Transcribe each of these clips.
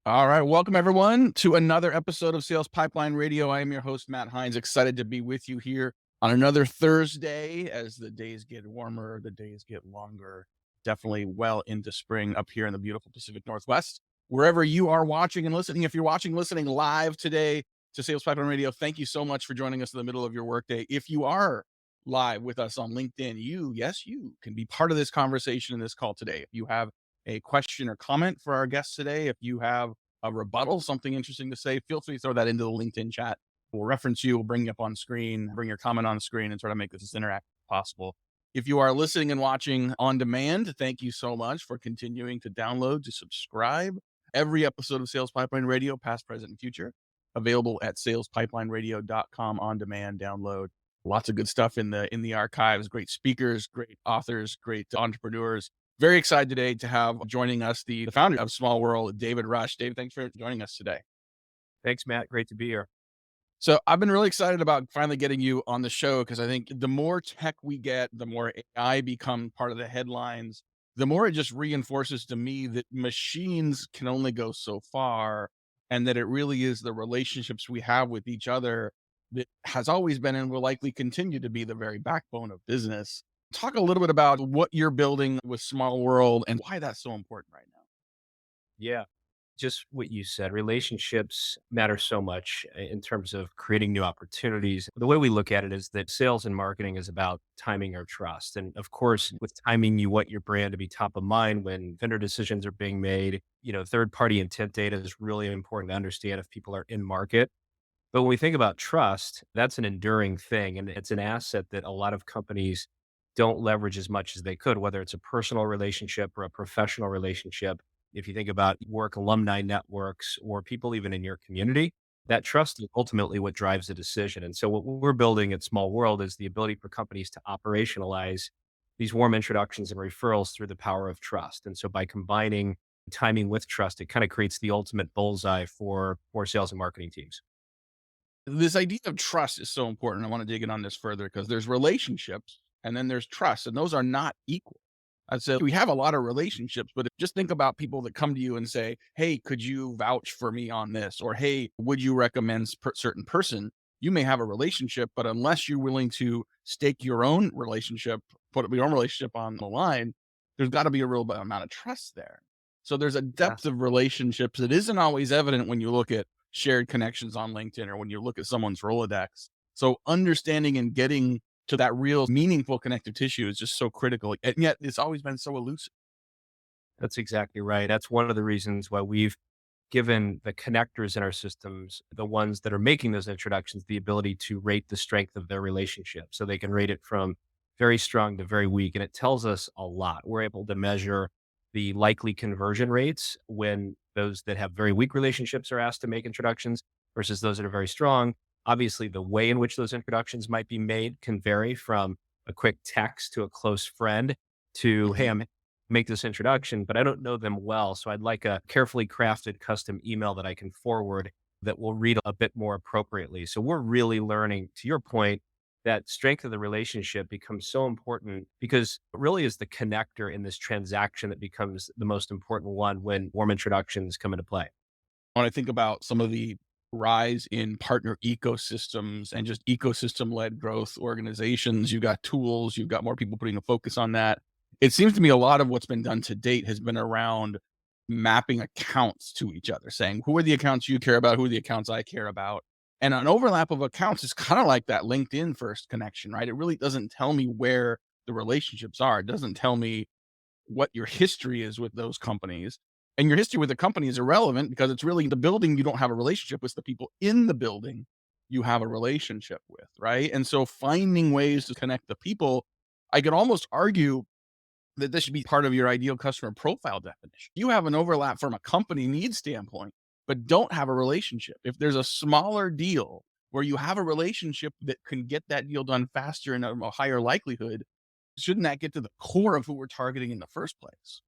All right. Welcome, everyone, to another episode of Sales Pipeline Radio. I am your host, Matt Hines. Excited to be with you here on another Thursday as the days get warmer, the days get longer. Definitely well into spring up here in the beautiful Pacific Northwest. Wherever you are watching and listening, if you're watching, listening live today to Sales Pipeline Radio, thank you so much for joining us in the middle of your workday. If you are live with us on LinkedIn, you can be part of this conversation in this call today. If you have a question or comment for our guests today, if you have a rebuttal, something interesting to say, feel free to throw that into the LinkedIn chat. We'll reference you, we'll bring you up on screen, bring your comment on screen, and try to make this as interactive as possible. If you are listening and watching on demand, thank you so much for continuing to download, to subscribe. Every episode of Sales Pipeline Radio, past, present, and future, available at salespipelineradio.com on demand download. Lots of good stuff in the archives, great speakers, great authors, great entrepreneurs. Very excited today to have joining us the founder of SmallWorld, David Rush. Dave, thanks for joining us today. Thanks, Matt. Great to be here. So I've been really excited about finally getting you on the show because I think the more tech we get, the more AI become part of the headlines, the more it just reinforces to me that machines can only go so far and that it really is the relationships we have with each other that has always been and will likely continue to be the very backbone of business. Talk a little bit about what you're building with Small World and why that's so important right now. Yeah, just what you said. Relationships matter so much in terms of creating new opportunities. The way we look at it is that sales and marketing is about timing or trust. And of course, with timing, you want your brand to be top of mind when vendor decisions are being made. Third party intent data is really important to understand if people are in market. But when we think about trust, that's an enduring thing. And it's an asset that a lot of companies don't leverage as much as they could, whether it's a personal relationship or a professional relationship. If you think about work alumni networks or people even in your community, that trust is ultimately what drives the decision. And so what we're building at Small World is the ability for companies to operationalize these warm introductions and referrals through the power of trust. And so by combining timing with trust, it kind of creates the ultimate bullseye for sales and marketing teams. This idea of trust is so important. I want to dig in on this further because there's relationships and then there's trust, and those are not equal. I said we have a lot of relationships, but just think about people that come to you and say, "Hey, could you vouch for me on this?" Or "Hey, would you recommend certain person?" You may have a relationship, but unless you're willing to stake your own relationship, put your own relationship on the line, there's got to be a real amount of trust there. So there's a Yeah. depth of relationships that isn't always evident when you look at shared connections on LinkedIn or when you look at someone's Rolodex. So understanding and getting to that real meaningful connective tissue is just so critical. And yet it's always been so elusive. That's exactly right. That's one of the reasons why we've given the connectors in our systems, the ones that are making those introductions, the ability to rate the strength of their relationship. So they can rate it from very strong to very weak. And it tells us a lot. We're able to measure the likely conversion rates when those that have very weak relationships are asked to make introductions versus those that are very strong. Obviously, the way in which those introductions might be made can vary from a quick text to a close friend to, hey, Mhm. I'm make this introduction, but I don't know them well. So I'd like a carefully crafted custom email that I can forward that will read a bit more appropriately. So we're really learning, to your point, that strength of the relationship becomes so important because it really is the connector in this transaction that becomes the most important one when warm introductions come into play. When I think about some of the rise in partner ecosystems and just ecosystem led growth organizations, you've got tools, you've got more people putting a focus on that. It seems to me a lot of what's been done to date has been around mapping accounts to each other, saying, who are the accounts you care about? Who are the accounts I care about? And an overlap of accounts is kind of like that LinkedIn first connection, right? It really doesn't tell me where the relationships are. It doesn't tell me what your history is with those companies. And your history with the company is irrelevant because it's really the building you don't have a relationship with, the people in the building you have a relationship with, right? And so finding ways to connect the people, I could almost argue that this should be part of your ideal customer profile definition. You have an overlap from a company need standpoint, but don't have a relationship. If there's a smaller deal where you have a relationship that can get that deal done faster and a higher likelihood, shouldn't that get to the core of who we're targeting in the first place?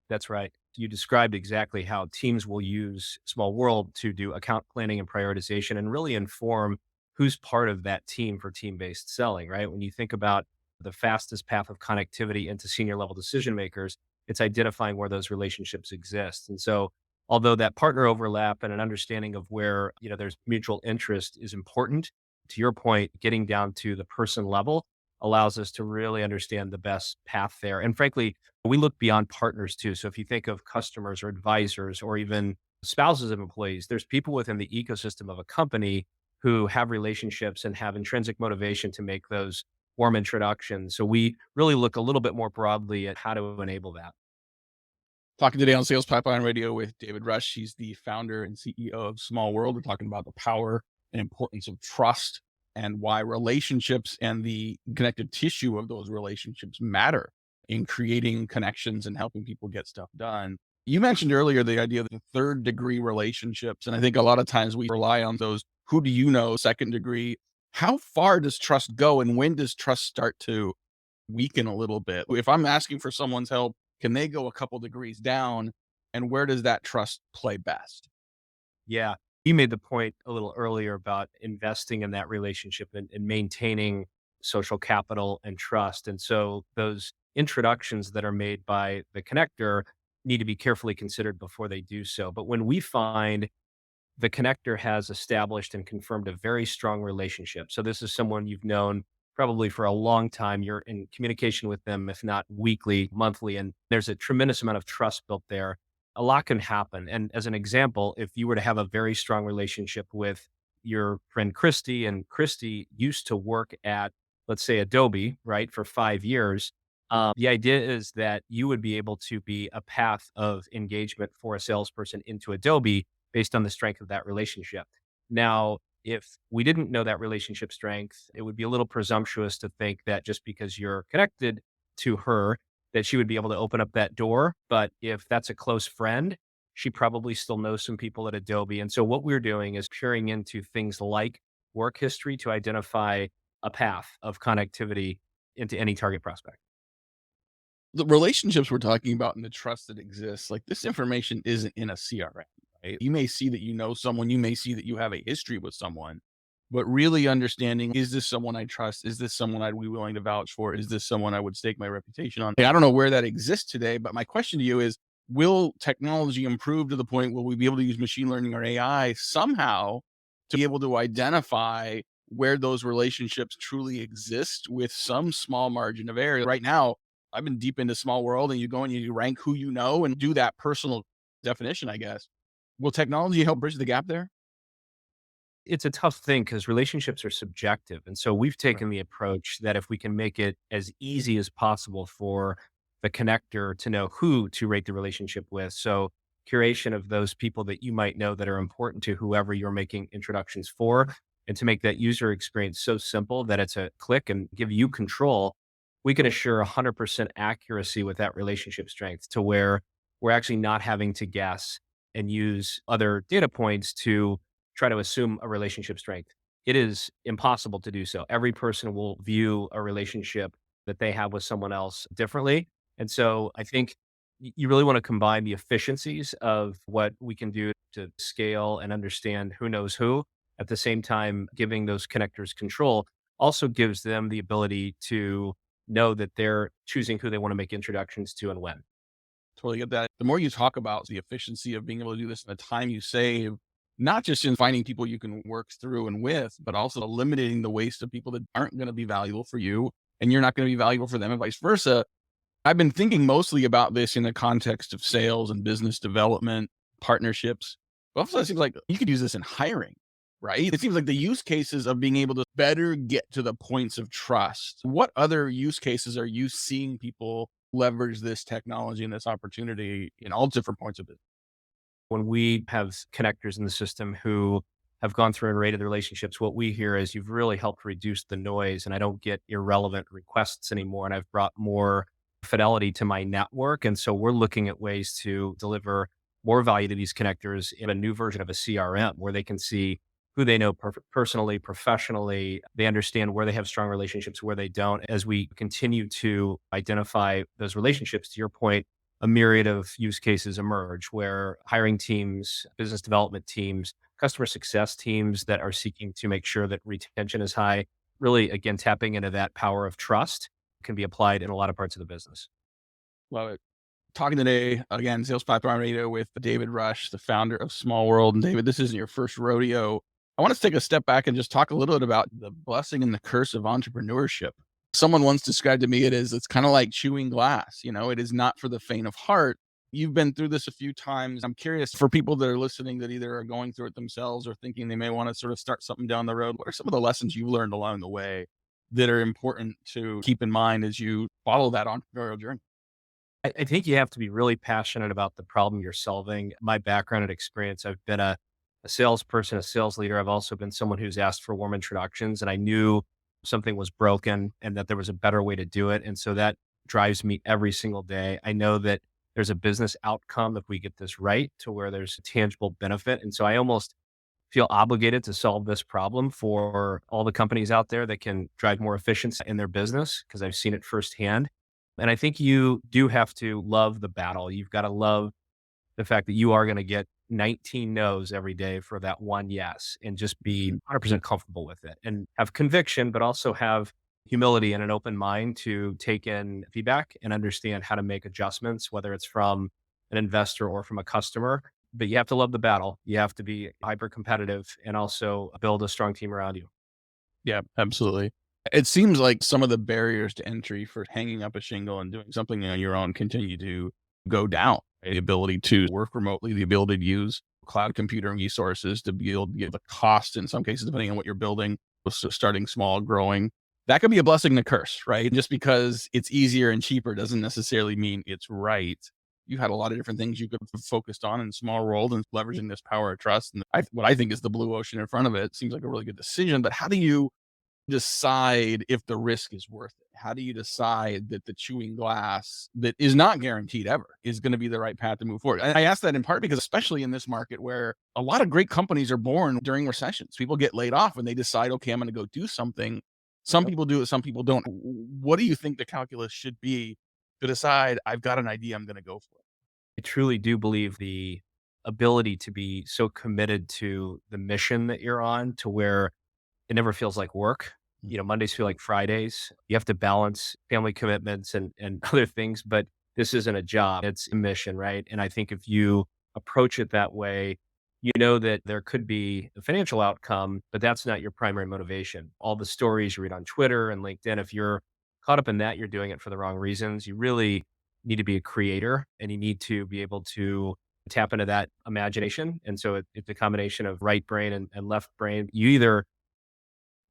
That's right. You described exactly how teams will use Small World to do account planning and prioritization and really inform who's part of that team for team based selling, right? When you think about the fastest path of connectivity into senior level decision makers, it's identifying where those relationships exist. And so although that partner overlap and an understanding of where, there's mutual interest is important. To your point, getting down to the person level allows us to really understand the best path there. And frankly, we look beyond partners too. So if you think of customers or advisors or even spouses of employees, there's people within the ecosystem of a company who have relationships and have intrinsic motivation to make those warm introductions. So we really look a little bit more broadly at how to enable that. Talking today on Sales Pipeline Radio with David Rush. He's the founder and CEO of SmallWorld. We're talking about the power and importance of trust and why relationships and the connective tissue of those relationships matter in creating connections and helping people get stuff done. You mentioned earlier the idea of the third degree relationships. And I think a lot of times we rely on those who do you know, second degree. How far does trust go and when does trust start to weaken a little bit? If I'm asking for someone's help, can they go a couple degrees down? And where does that trust play best? Yeah. You made the point a little earlier about investing in that relationship and maintaining social capital and trust. And so those introductions that are made by the connector need to be carefully considered before they do so. But when we find the connector has established and confirmed a very strong relationship. So this is someone you've known probably for a long time. You're in communication with them, if not weekly, monthly, and there's a tremendous amount of trust built there. A lot can happen. And as an example, if you were to have a very strong relationship with your friend Christy, and Christy used to work at, let's say, Adobe, right, for 5 years. The idea is that you would be able to be a path of engagement for a salesperson into Adobe based on the strength of that relationship. Now, if we didn't know that relationship strength, it would be a little presumptuous to think that just because you're connected to her, that she would be able to open up that door. But if that's a close friend, she probably still knows some people at Adobe. And so what we're doing is peering into things like work history to identify a path of connectivity into any target prospect. The relationships we're talking about and the trust that exists, like this information isn't in a CRM, right? You may see that you know someone, you may see that you have a history with someone, but really understanding, is this someone I trust? Is this someone I'd be willing to vouch for? Is this someone I would stake my reputation on? I don't know where that exists today, but my question to you is, will technology improve to the point where we be able to use machine learning or AI somehow to be able to identify where those relationships truly exist with some small margin of error? Right now, I've been deep into small world and you go and you rank who you know and do that personal definition, I guess. Will technology help bridge the gap there? It's a tough thing because relationships are subjective. And so we've Right. taken the approach that if we can make it as easy as possible for the connector to know who to rate the relationship with. So curation of those people that you might know that are important to whoever you're making introductions for, and to make that user experience so simple that it's a click and give you control, we can assure 100% accuracy with that relationship strength to where we're actually not having to guess and use other data points to try to assume a relationship strength. It is impossible to do so. Every person will view a relationship that they have with someone else differently. And so I think you really want to combine the efficiencies of what we can do to scale and understand who knows who. At the same time, giving those connectors control also gives them the ability to know that they're choosing who they want to make introductions to and when. Totally get that. The more you talk about the efficiency of being able to do this and the time you save, not just in finding people you can work through and with, but also eliminating the waste of people that aren't going to be valuable for you and you're not going to be valuable for them and vice versa. I've been thinking mostly about this in the context of sales and business development, partnerships. But also, it seems like you could use this in hiring, right? It seems like the use cases of being able to better get to the points of trust. What other use cases are you seeing people leverage this technology and this opportunity in all different points of it? When we have connectors in the system who have gone through and rated the relationships, what we hear is you've really helped reduce the noise and I don't get irrelevant requests anymore. And I've brought more fidelity to my network. And so we're looking at ways to deliver more value to these connectors in a new version of a CRM where they can see who they know personally, professionally. They understand where they have strong relationships, where they don't. As we continue to identify those relationships, to your point, a myriad of use cases emerge where hiring teams, business development teams, customer success teams that are seeking to make sure that retention is high, really, again, tapping into that power of trust can be applied in a lot of parts of the business. Love it. talking today, again, Sales Pipeline Radio with David Rush, the founder of SmallWorld. And David, this isn't your first rodeo. I want to take a step back and just talk a little bit about the blessing and the curse of entrepreneurship. Someone once described to me it's kind of like chewing glass. It is not for the faint of heart. You've been through this a few times. I'm curious for people that are listening that either are going through it themselves or thinking they may want to sort of start something down the road. What are some of the lessons you learned along the way that are important to keep in mind as you follow that entrepreneurial journey? I think you have to be really passionate about the problem you're solving. My background and experience, I've been a salesperson, a sales leader. I've also been someone who's asked for warm introductions, and I knew something was broken and that there was a better way to do it. And so that drives me every single day. I know that there's a business outcome if we get this right to where there's a tangible benefit. And so I almost feel obligated to solve this problem for all the companies out there that can drive more efficiency in their business because I've seen it firsthand. And I think you do have to love the battle. You've got to love the fact that you are going to get 19 no's every day for that one yes, and just be 100% comfortable with it and have conviction, but also have humility and an open mind to take in feedback and understand how to make adjustments, whether it's from an investor or from a customer. But you have to love the battle. You have to be hyper competitive and also build a strong team around you. Yeah, absolutely. It seems like some of the barriers to entry for hanging up a shingle and doing something on your own continue to go down. The ability to work remotely, the ability to use cloud computing resources to be able to get the cost in some cases, depending on what you're building, so starting small, growing. That could be a blessing and a curse, right? Just because it's easier and cheaper doesn't necessarily mean it's right. You had a lot of different things you could have focused on in SmallWorld and leveraging this power of trust. And what I think is the blue ocean in front of it seems like a really good decision. But how do you decide if the risk is worth it? How do you decide that the chewing glass that is not guaranteed ever is going to be the right path to move forward? And I ask that in part because, especially in this market where a lot of great companies are born during recessions, people get laid off and they decide, okay, I'm going to go do something. Some people do it, some people don't. What do you think the calculus should be to decide I've got an idea, I'm going to go for it? I truly do believe the ability to be so committed to the mission that you're on to where it never feels like work. Mondays feel like Fridays. You have to balance family commitments and other things, but this isn't a job. It's a mission, right? And I think if you approach it that way, you know that there could be a financial outcome, but that's not your primary motivation. All the stories you read on Twitter and LinkedIn, if you're caught up in that, you're doing it for the wrong reasons. You really need to be a creator and you need to be able to tap into that imagination. And so it's a combination of right brain and left brain. You either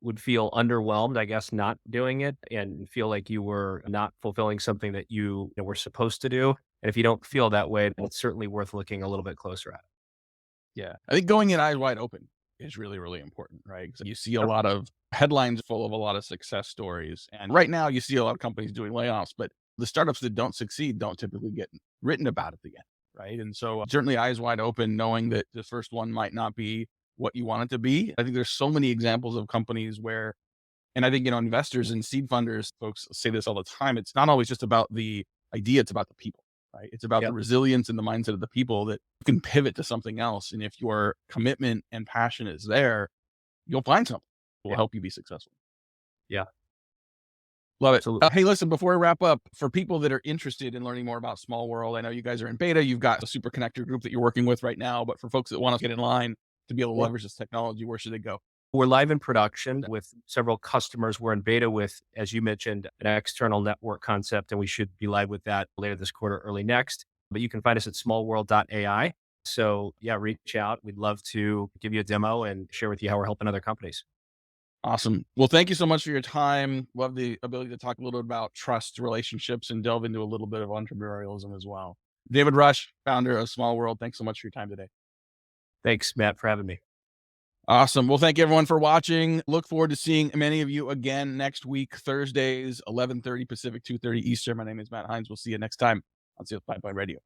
would feel underwhelmed, I guess, not doing it and feel like you were not fulfilling something that you were supposed to do. And if you don't feel that way, then it's certainly worth looking a little bit closer at. Yeah. I think going in eyes wide open is really, really important, right? Because you see a lot of headlines full of a lot of success stories. And right now you see a lot of companies doing layoffs, but the startups that don't succeed don't typically get written about it again, right? And so certainly eyes wide open, knowing that the first one might not be what you want it to be. I think there's so many examples of companies where, and I think, investors and seed funders, folks say this all the time. It's not always just about the idea, it's about the people, right? It's about the resilience and the mindset of the people that you can pivot to something else. And if your commitment and passion is there, you'll find something that will help you be successful. Yeah. Love it. Absolutely. Hey, listen, before we wrap up, for people that are interested in learning more about SmallWorld, I know you guys are in beta. You've got a super connector group that you're working with right now. But for folks that want to get in line to be able to leverage this technology, where should they go? We're live in production with several customers. We're in beta with, as you mentioned, an external network concept, and we should be live with that later this quarter, early next. But you can find us at smallworld.ai. So yeah, reach out. We'd love to give you a demo and share with you how we're helping other companies. Awesome. Well, thank you so much for your time. Love the ability to talk a little bit about trust, relationships, and delve into a little bit of entrepreneurialism as well. David Rush, founder of SmallWorld. Thanks so much for your time today. Thanks, Matt, for having me. Awesome. Well, thank you everyone for watching. Look forward to seeing many of you again next week, Thursdays, 11:30 Pacific, 2:30 Eastern. My name is Matt Hines. We'll see you next time on Sales Pipeline Radio.